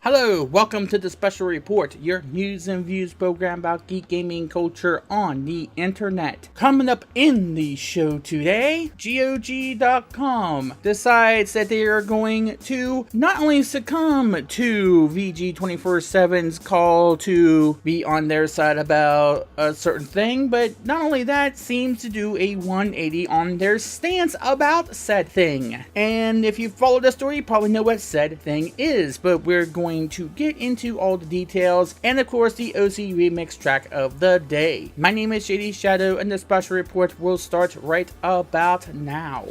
Hello, welcome to the Special Report, your news and views program about geek gaming culture on the internet. Coming up in the show today, GOG.com decides that they are going to not only succumb to VG24-7's call to be on their side about a certain thing, but not only that, seems to do a 180 on their stance about said thing. And if you follow the story, you probably know what said thing is, but we're going to get into all the details and of course the OCRemix track of the day. My name is JD Shadow and the special report will start right about now.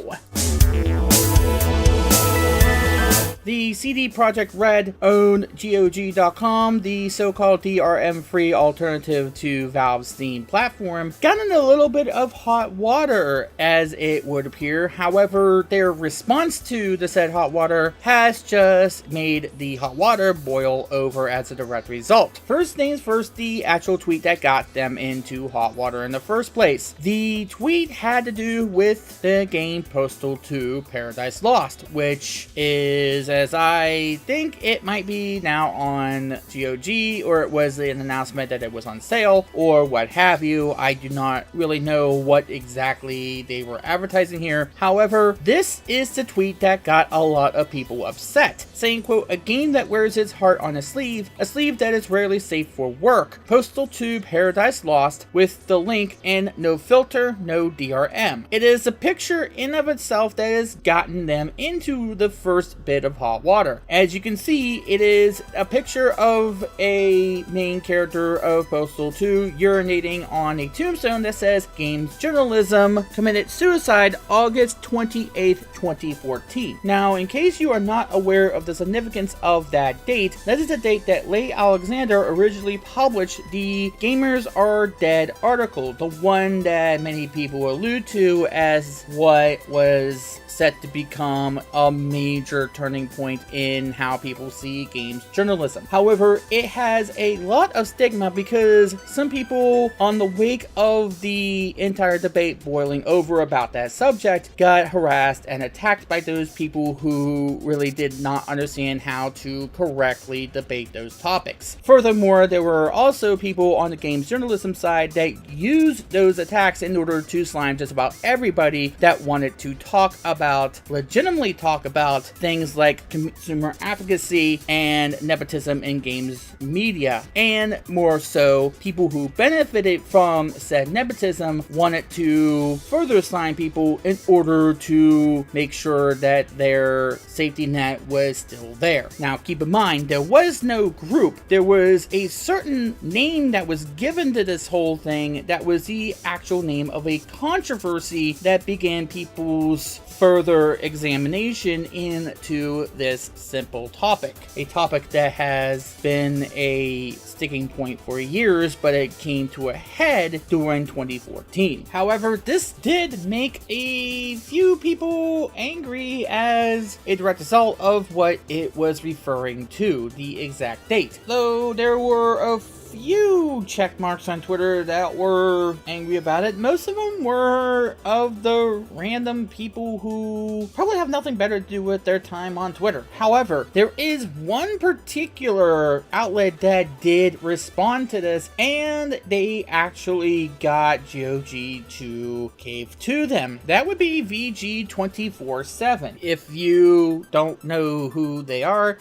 The CD Projekt Red owned GOG.com, the so-called DRM-free alternative to Valve's Steam platform, got in a little bit of hot water, as it would appear. However, their response to the said hot water has just made the hot water boil over as a direct result. First things first, the actual tweet that got them into hot water in the first place. The tweet had to do with the game Postal 2 Paradise Lost, which is, as I think it might be now on GOG, or it was an announcement that it was on sale, or what have you. I do not really know what exactly they were advertising here. However, this is the tweet that got a lot of people upset, saying, quote, "A game that wears its heart on a sleeve that is rarely safe for work. Postal 2 Paradise Lost," with the link in no filter, no DRM. It is a picture in of itself that has gotten them into the first bit of hot water. As you can see, it is a picture of a main character of Postal 2 urinating on a tombstone that says "Games Journalism, committed suicide August 28th, 2014. Now, in case you are not aware of the significance of that date, that is the date that Leigh Alexander originally published the Gamers Are Dead article, the one that many people allude to as what was set to become a major turning point in how people see games journalism. However, it has a lot of stigma because some people, on the wake of the entire debate boiling over about that subject, got harassed and attacked by those people who really did not understand how to correctly debate those topics. Furthermore, there were also people on the games journalism side that used those attacks in order to slime just about everybody that wanted to legitimately talk about things like consumer advocacy and nepotism in games media. And more so, people who benefited from said nepotism wanted to further slime people in order to make sure that their safety net was still there. Now, keep in mind, there was no group. There was a certain name that was given to this whole thing that was the actual name of a controversy that began people's further examination into this simple topic. A topic that has been a sticking point for years, but it came to a head during 2014. However, this did make a few people angry as a direct result of what it was referring to, the exact date. Though there were a few check marks on Twitter that were angry about it. Most of them were of the random people who probably have nothing better to do with their time on Twitter. However, there is one particular outlet that did respond to this, and they actually got GOG to cave to them. That would be VG24-7. If you don't know who they are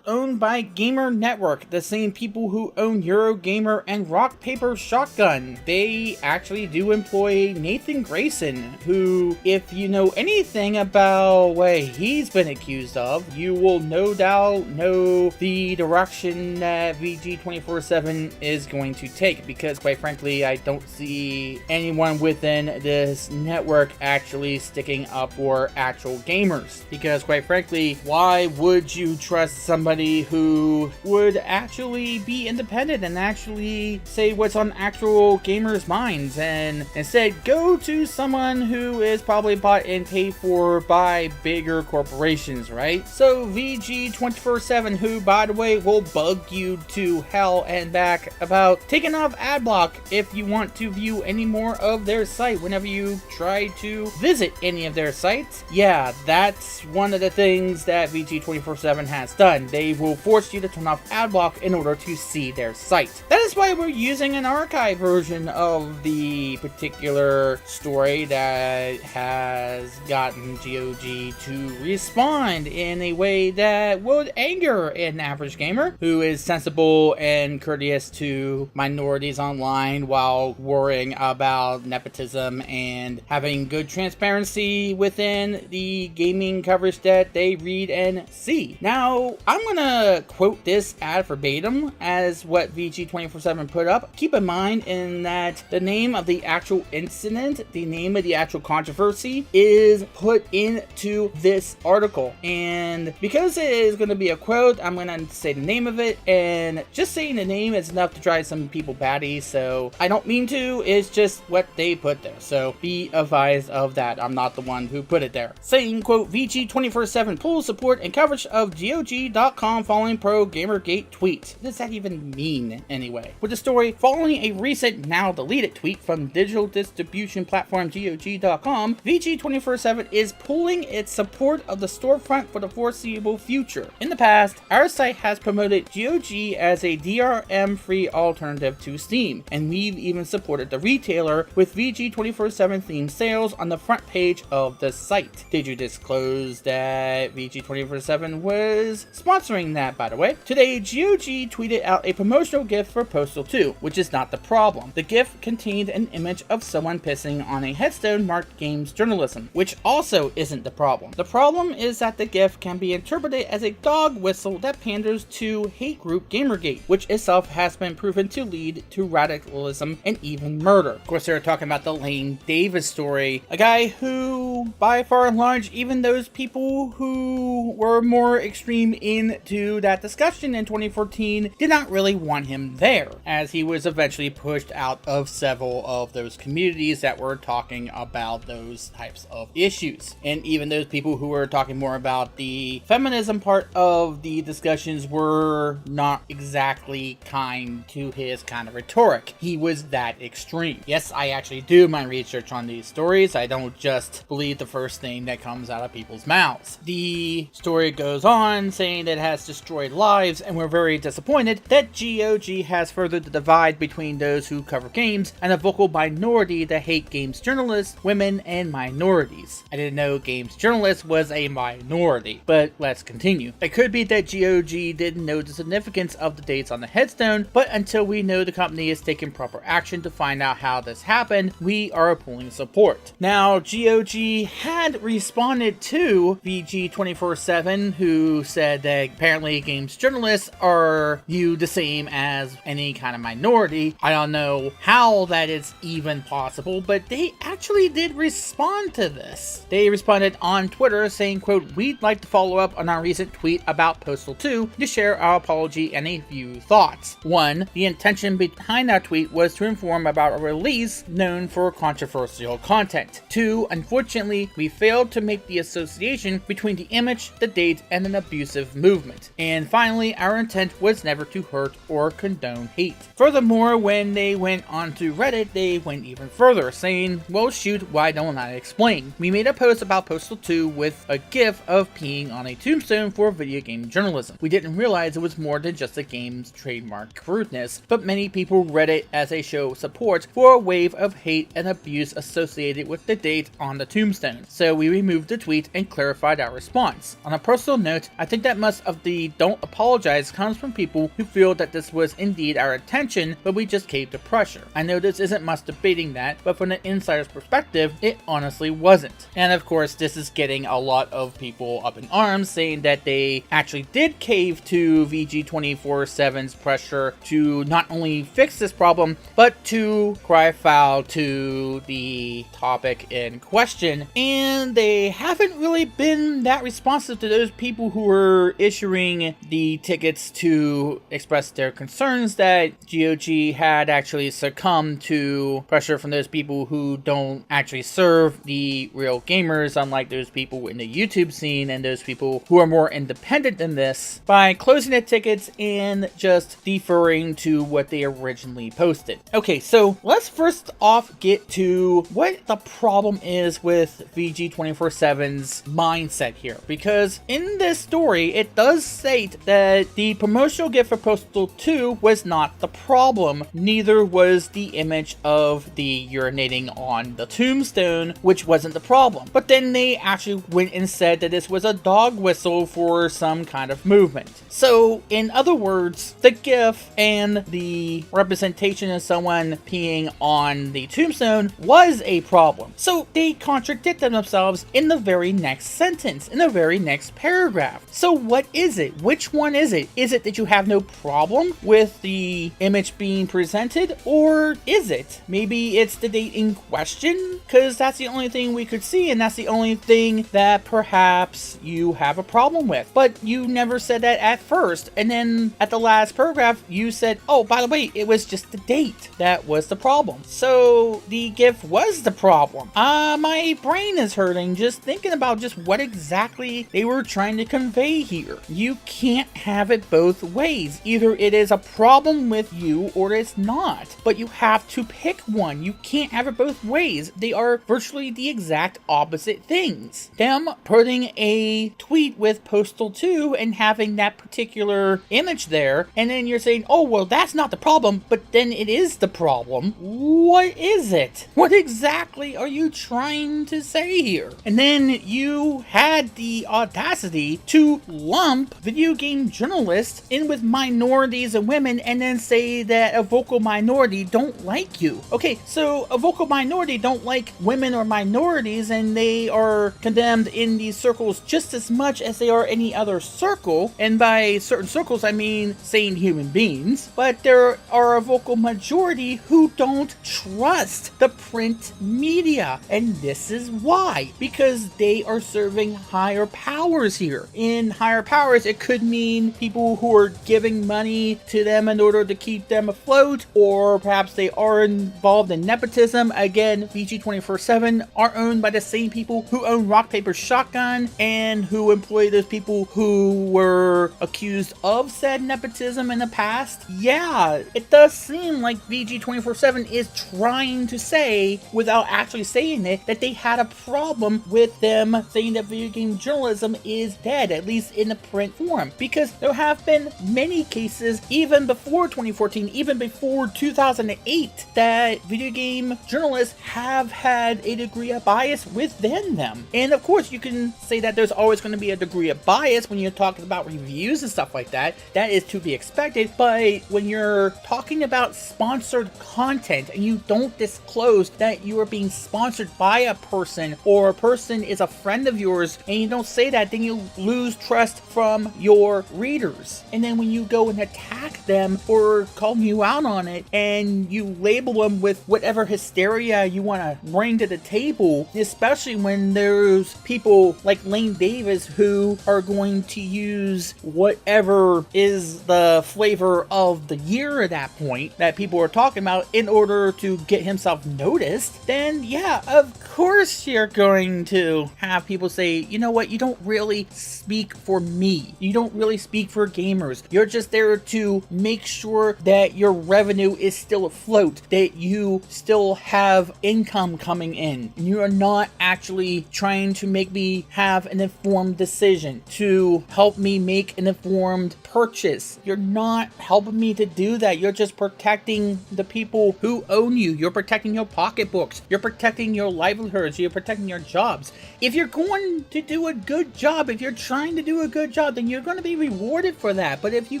owned by Gamer Network, the same people who own Eurogamer and Rock Paper Shotgun. They actually do employ Nathan Grayson, who, if you know anything about what he's been accused of, you will no doubt know the direction that VG24-7 is going to take, because quite frankly, I don't see anyone within this network actually sticking up for actual gamers. Because quite frankly, why would you trust somebody who would actually be in the independent and actually say what's on actual gamers' minds, and instead go to someone who is probably bought and paid for by bigger corporations, right? So VG24-7, who by the way will bug you to hell and back about taking off ad block if you want to view any more of their site whenever you try to visit any of their sites. Yeah, that's one of the things that VG24-7 has done. They will force you to turn off ad block in order to see their site. That is why we're using an archive version of the particular story that has gotten GOG to respond in a way that would anger an average gamer who is sensible and courteous to minorities online while worrying about nepotism and having good transparency within the gaming coverage that they read and see. Now, I'm gonna quote this ad verbatim as what VG24-7 put up. Keep in mind in that the name of the actual incident, the name of the actual controversy is put into this article. And because it is going to be a quote, I'm going to say the name of it, and just saying the name is enough to drive some people batty, so I don't mean to, it's just what they put there. So be advised of that. I'm not the one who put it there. Saying, quote, VG24-7 pulls support and coverage of GOG.com following pro Gamergate tweet. What does that even mean anyway? With the story following a recent now deleted tweet from digital distribution platform GOG.com, VG24-7 is pulling its support of the storefront for the foreseeable future. In the past, our site has promoted GOG as a DRM-free alternative to Steam, and we've even supported the retailer with VG24-7 themed sales on the front page of the site. Did you disclose that VG24-7 was sponsoring that, by the way? Today, GOG tweeted out a promotional gift for Postal 2, which is not the problem. The gift contained an image of someone pissing on a headstone marked games journalism, which also isn't the problem. The problem is that the gift can be interpreted as a dog whistle that panders to hate group Gamergate, which itself has been proven to lead to radicalism and even murder. Of course, they're talking about the Lane Davis story, a guy who, by far and large, even those people who were more extreme into that discussion in 2014 did not really want him there, as he was eventually pushed out of several of those communities that were talking about those types of issues. And even those people who were talking more about the feminism part of the discussions were not exactly kind to his kind of rhetoric. He was that extreme. Yes, I actually do my research on these stories. I don't just believe the first thing that comes out of people's mouths. The story goes on saying that it has destroyed lives, and we're very disappointed that GOG has furthered the divide between those who cover games and a vocal minority that hate games journalists, women, and minorities. I didn't know games journalists was a minority, but let's continue. It could be that GOG didn't know the significance of the dates on the headstone, but until we know the company is taking proper action to find out how this happened, we are pulling support. Now, GOG had responded to VG24-7, who said that apparently games journalists are viewed the same as any kind of minority. I don't know how that is even possible, but they actually did respond to this. They responded on Twitter saying, quote, "We'd like to follow up on our recent tweet about Postal 2 to share our apology and a few thoughts. 1. The intention behind our tweet was to inform about a release known for controversial content. 2. Unfortunately, we failed to make the association between the image, the date, and an abusive movement. And finally, our intent was never to hurt or condone hate." Furthermore, when they went onto Reddit, they went even further, saying, "Well shoot, why don't I explain? We made a post about Postal 2 with a gif of peeing on a tombstone for video game journalism. We didn't realize it was more than just a game's trademark crudeness, but many people read it as a show of support for a wave of hate and abuse associated with the date on the tombstone. So we removed the tweet and clarified our response. On a personal note, I think that much of the don't apologize comes from people who feel that this was indeed our intention, but we just caved to pressure. I know this isn't much debating that, but from an insider's perspective, it honestly wasn't." And of course, this is getting a lot of people up in arms, saying that they actually did cave to VG24-7's pressure to not only fix this problem, but to cry foul to the topic in question. And they haven't really been that responsive to those people who were issuing the tickets to express expressed their concerns that GOG had actually succumbed to pressure from those people who don't actually serve the real gamers, unlike those people in the YouTube scene and those people who are more independent than this, by closing the tickets and just deferring to what they originally posted. Okay, so let's first off get to what the problem is with VG24-7's mindset here, because in this story it does state that the promotional gift for Postal 2 was not the problem, neither was the image of the urinating on the tombstone, which wasn't the problem. But then they actually went and said that this was a dog whistle for some kind of movement. So in other words, the GIF and the representation of someone peeing on the tombstone was a problem. So they contradicted themselves in the very next sentence, in the very next paragraph. So what is it? Which one is it? Is it that you have no problem with the image being presented, or is it maybe it's the date in question? Because that's the only thing we could see, and that's the only thing that perhaps you have a problem with. But you never said that at first, and then at the last paragraph you said, oh, by the way, it was just the date that was the problem. So the GIF was the problem. My brain is hurting just thinking about just what exactly they were trying to convey here. You can't have it both ways. Either it is a problem with you or it's not, but you have to pick one. You can't have it both ways. They are virtually the exact opposite things. Them putting a tweet with Postal 2 and having that particular image there, and then you're saying, oh, well, that's not the problem, but then it is the problem. What is it? What exactly are you trying to say here? And then you had the audacity to lump video game journalists in with minorities and women and then say that a vocal minority don't like you. Okay, so a vocal minority don't like women or minorities, and they are condemned in these circles just as much as they are any other circle. And by certain circles, I mean sane human beings. But there are a vocal majority who don't trust the print media. And this is why. Because they are serving higher powers here. In higher powers, it could mean people who are giving money to them in order to keep them afloat, or perhaps they are involved in nepotism. Again, VG24-7 are owned by the same people who own Rock Paper Shotgun and who employ those people who were accused of said nepotism in the past. Yeah, it does seem like VG24-7 is trying to say, without actually saying it, that they had a problem with them saying that video game journalism is dead, at least in the print form. Because there have been many cases, even before 2014, even before 2008, that video game journalists have had a degree of bias within them. And of course, you can say that there's always going to be a degree of bias when you're talking about reviews and stuff like that. That is to be expected. But when you're talking about sponsored content and you don't disclose that you are being sponsored by a person, or a person is a friend of yours, and you don't say that, then you lose trust from your readers. And then when you go and attack them for calling you out on it, and you label them with whatever hysteria you want to bring to the table, especially when there's people like Lane Davis who are going to use whatever is the flavor of the year at that point that people are talking about in order to get himself noticed, then yeah, of course you're going to have people say, you know what, you don't really speak for me. You don't really speak for gamers. You're just there to make sure that your revenue is still afloat, that you still have income coming in. And you are not actually trying to make me have an informed decision, to help me make an informed purchase. You're not helping me to do that. You're just protecting the people who own you. You're protecting your pocketbooks. You're protecting your livelihoods. You're protecting your jobs. If you're going to do a good job, if you're trying to do a good job, then you're going to be rewarded for that. But if you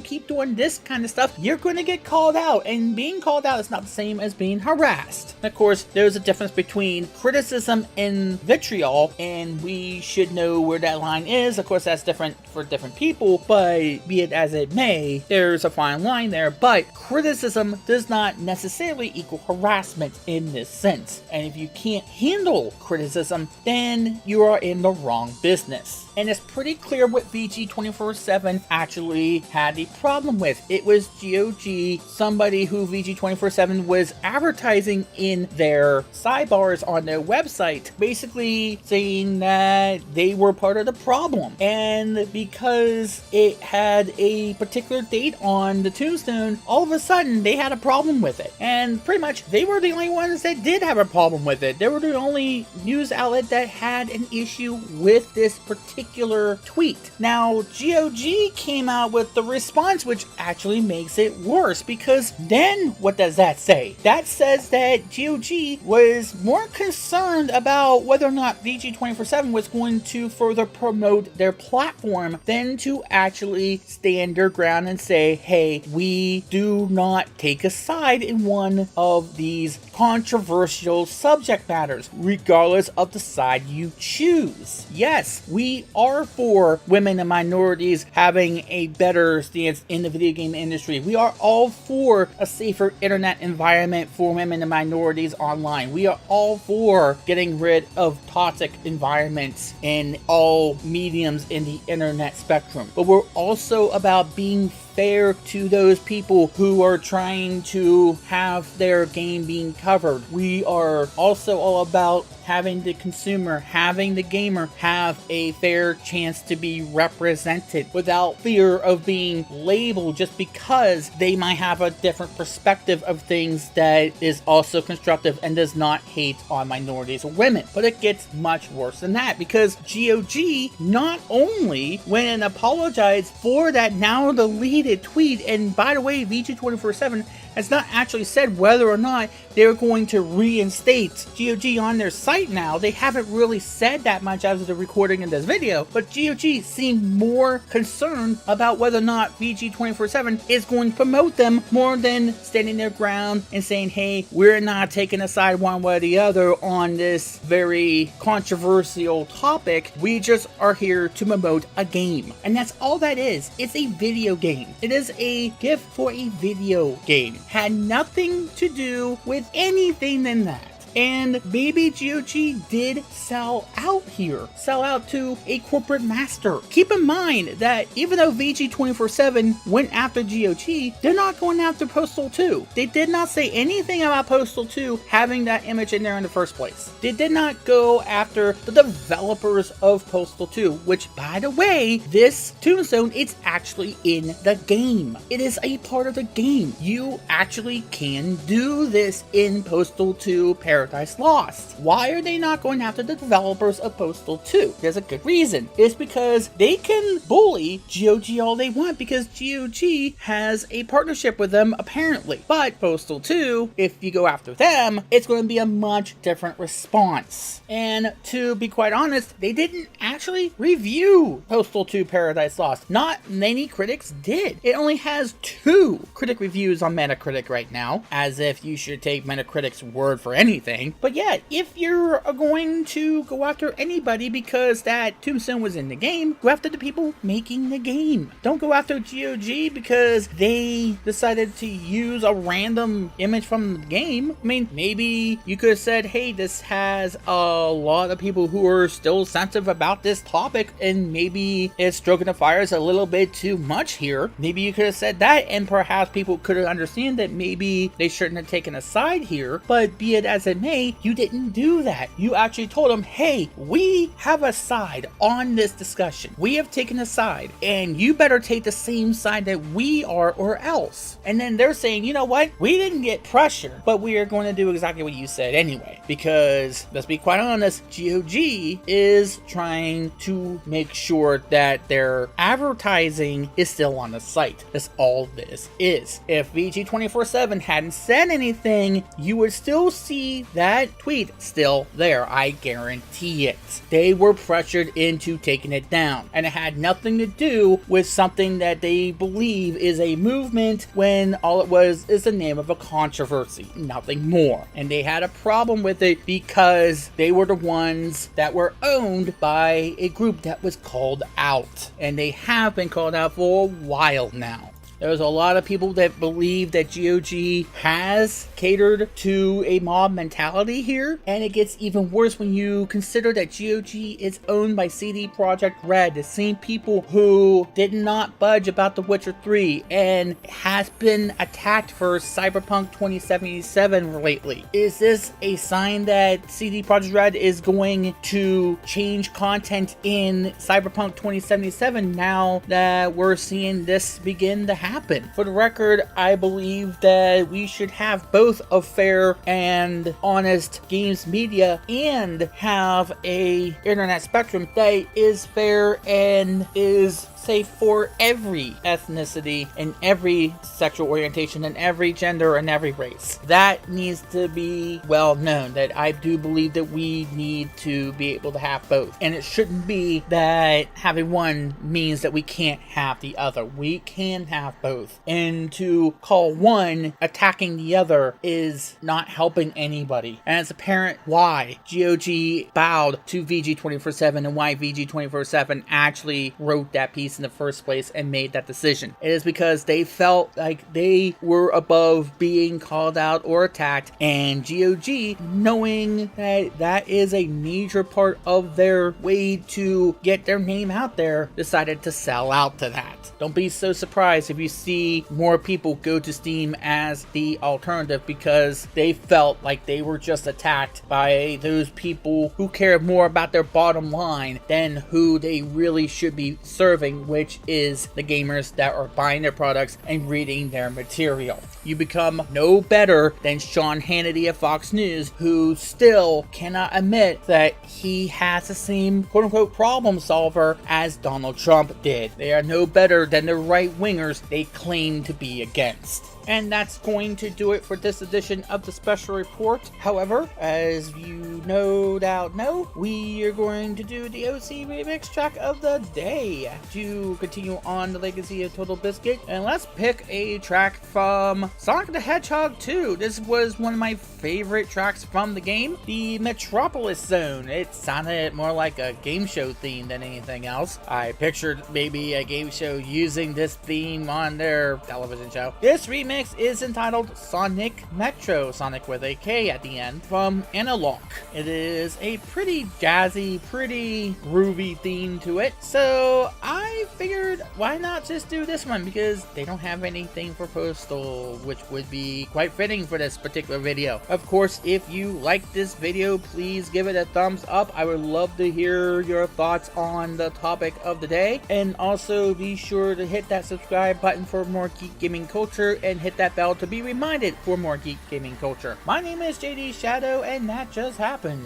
keep doing this kind of stuff, you're going to get called out. And being called out is not the same as being harassed. Of course, there's a difference between criticism and vitriol, and we should know where that line is. Of course, that's different for different people, but be it as it may, there's a fine line there. But criticism does not necessarily equal harassment in this sense. And if you can't handle criticism, then you are in the wrong business. And it's pretty clear what VG24-7 actually had a problem with. It was GOG, somebody who VG24-7 was advertising in their sidebars on their website, basically saying that they were part of the problem. And because it had a particular date on the tombstone, all of a sudden they had a problem with it. And pretty much they were the only ones that did have a problem with it. They were the only news outlet that had an issue with this particular tweet. Now, GOG came out with the response, which actually makes it worse, because then what does that say? That says that GOG was more concerned about whether or not VG24-7 was going to further promote their platform than to actually stand their ground and say, hey, we do not take a side in one of these controversial subject matters, regardless of the side you choose. Yes, we are for women and minorities having a better stance in the video game industry. We are all for a safer internet environment for women and minorities online. We are all for getting rid of toxic environments in all mediums in the internet spectrum. But we're also about being fair to those people who are trying to have their game being covered. We are also all about having the consumer, having the gamer have a fair chance to be represented without fear of being labeled just because they might have a different perspective of things that is also constructive and does not hate on minorities or women. But it gets much worse than that, because GOG not only went and apologized for that now deleted tweet, and by the way, VG24-7 has not actually said whether or not they're going to reinstate GOG on their site now. They haven't really said that much as of the recording of this video, but GOG seemed more concerned about whether or not VG24-7 is going to promote them more than standing their ground and saying, hey, we're not taking a side one way or the other on this very controversial topic. We just are here to promote a game. And that's all that is. It's a video game. It is a gift for a video game. Had nothing to do with anything than that. And maybe GOG did sell out here, sell out to a corporate master. Keep in mind that even though VG24-7 went after GOG, they're not going after Postal 2. They did not say anything about Postal 2 having that image in there in the first place. They did not go after the developers of Postal 2, which, by the way, this tombstone, it's actually in the game. It is a part of the game. You actually can do this in Postal 2 Paradise Lost. Why are they not going after the developers of Postal 2? There's a good reason. It's because they can bully GOG all they want, because GOG has a partnership with them apparently. But Postal 2, if you go after them, it's going to be a much different response. And to be quite honest, they didn't actually review Postal 2 Paradise Lost. Not many critics did. It only has 2 critic reviews on Metacritic right now, as if you should take Metacritic's word for anything. But yeah, if you're going to go after anybody because that tombstone was in the game, go after the people making the game. Don't go after GOG because they decided to use a random image from the game. I mean, maybe you could have said, hey, this has a lot of people who are still sensitive about this topic, and maybe it's stroking the fires a little bit too much here. Maybe you could have said that, and perhaps people could understand that maybe they shouldn't have taken a side here. But be it as it may, you didn't do that. You actually told them, hey, we have a side on this discussion. We have taken a side, and you better take the same side that we are or else. And then they're saying, you know what? We didn't get pressure, but we are going to do exactly what you said anyway. Because, let's be quite honest, GOG is trying to make sure that their advertising is still on the site. That's all this is. If VG24-7 hadn't said anything, you would still see that tweet still there. I guarantee it. They were pressured into taking it down, and it had nothing to do with something that they believe is a movement, when all it was is the name of a controversy, nothing more. And they had a problem with it because they were the ones that were owned by a group that was called out, and they have been called out for a while now. There's a lot of people that believe that GOG has catered to a mob mentality here, and it gets even worse when you consider that GOG is owned by CD Projekt Red, the same people who did not budge about The Witcher 3 and has been attacked for Cyberpunk 2077 lately. Is this a sign that CD Projekt Red is going to change content in Cyberpunk 2077 now that we're seeing this begin to happen? For the record, I believe that we should have both a fair and honest games media and have a internet spectrum that is fair and is safe for every ethnicity and every sexual orientation and every gender and every race. That needs to be well known, that I do believe that we need to be able to have both. And it shouldn't be that having one means that we can't have the other. We can have both. And to call one attacking the other is not helping anybody. And it's apparent why GOG bowed to VG24-7 and why VG24-7 actually wrote that piece in the first place and made that decision. It is because they felt like they were above being called out or attacked, and GOG, knowing that that is a major part of their way to get their name out there, decided to sell out to that. Don't be so surprised if you see more people go to Steam as the alternative, because they felt like they were just attacked by those people who care more about their bottom line than who they really should be serving, which is the gamers that are buying their products and reading their material. You become no better than Sean Hannity of Fox News, who still cannot admit that he has the same quote-unquote problem solver as Donald Trump did. They are no better than the right-wingers they claim to be against. And that's going to do it for this edition of the Special Report. However, as you no doubt know, we are going to do the OCRemix Track of the day to continue on the legacy of Total Biscuit. And let's pick a track from Sonic the Hedgehog 2. This was one of my favorite tracks from the game, the Metropolis Zone. It sounded more like a game show theme than anything else. I pictured maybe a game show using this theme on their television show. This remix is entitled Sonic Metro, Sonic with a K at the end, from Analog. It is a pretty jazzy, pretty groovy theme to it, so I figured why not just do this one, because they don't have anything for Postal, which would be quite fitting for this particular video. Of course, if you like this video, please give it a thumbs up. I would love to hear your thoughts on the topic of the day, and also be sure to hit that subscribe button for more geek gaming culture, and hit that bell to be reminded for more geek gaming culture. My name is JD Shadow, and that just happened.